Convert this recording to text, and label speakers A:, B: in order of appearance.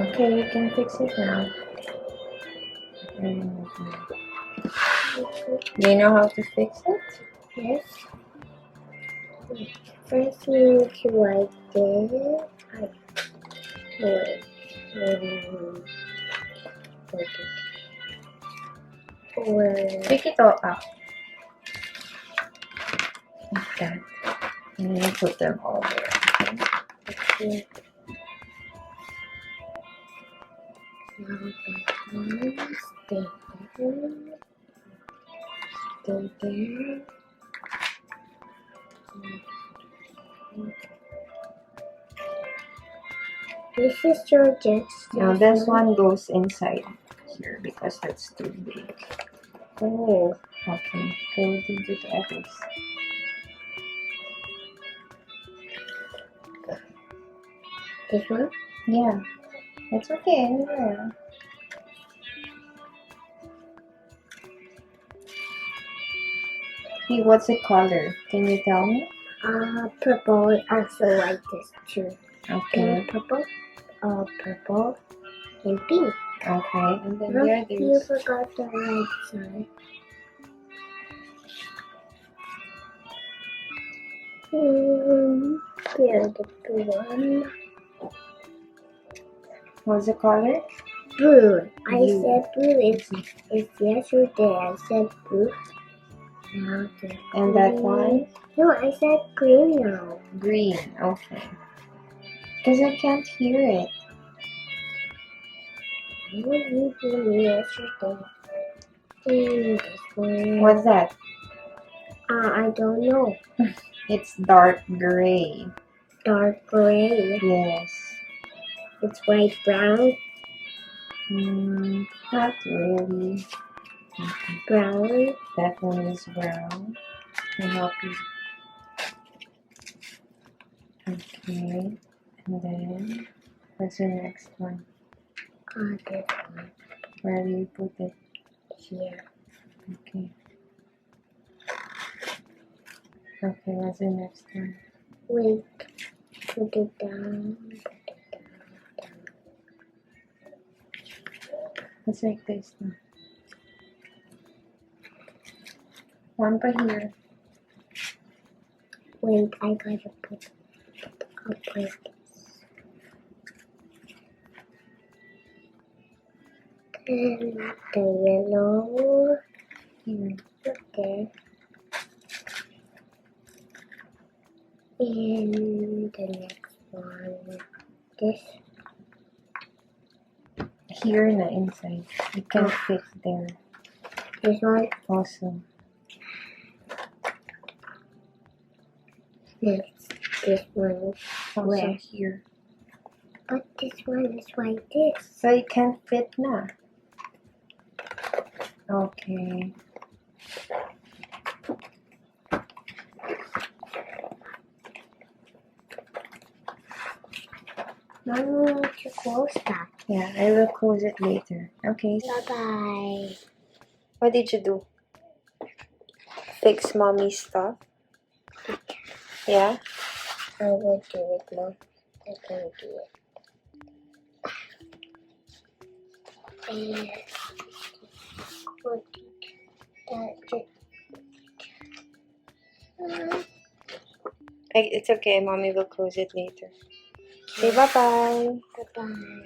A: Okay, you can fix it now. Do you know how to fix it?
B: Yes. First, you need to like this.
A: Pick it all up. Like that. And then you put them all there.
B: Okay. Now that one, stay there. Stay there. This is Georgette's.
A: Now this one goes inside here because that's too big.
B: Oh.
A: Okay, go into the others.
B: This one?
A: Yeah, it's okay anywhere. Hey, what's the color? Can you tell me?
B: Purple. I also like this too.
A: Okay.
B: Purple, purple, and pink.
A: Okay, and then
B: Look,
A: the
B: you
A: others.
B: forgot the right side. Here's the blue one.
A: What's the color?
B: Blue. I
A: Blue.
B: said blue. It's yesterday. I said blue. Now the
A: And that
B: green.
A: one?
B: No, I said green now.
A: Green. Okay. Because I can't hear it.
B: You told me yesterday. And this one.
A: What's that?
B: I don't know.
A: It's dark gray.
B: Dark gray.
A: Yes.
B: It's white brown.
A: Not really.
B: Brown.
A: That one is brown. Can help you. Okay. And then, what's the next one?
B: This one.
A: Where do you put it?
B: Here.
A: Okay. Okay, what's the next one?
B: Wait. Put it down.
A: It's like this now. One by here.
B: Wait, I gotta put up like this. And the yellow.
A: Here.
B: Okay. And the next one. This.
A: Here na inside. You can fit there.
B: This one.
A: Also.
B: Next. This one.
A: Also
B: Where?
A: here.
B: But this one is like this.
A: So it can fit na. Okay.
B: Mom, we need to close that.
A: Yeah, I will close it later. Okay.
B: Bye-bye.
A: What did you do? Fix mommy's stuff? Yeah?
B: I will do it, Mom. I can do it. And put that.
A: It's okay, mommy will close it later. Say bye-bye.
B: Bye-bye.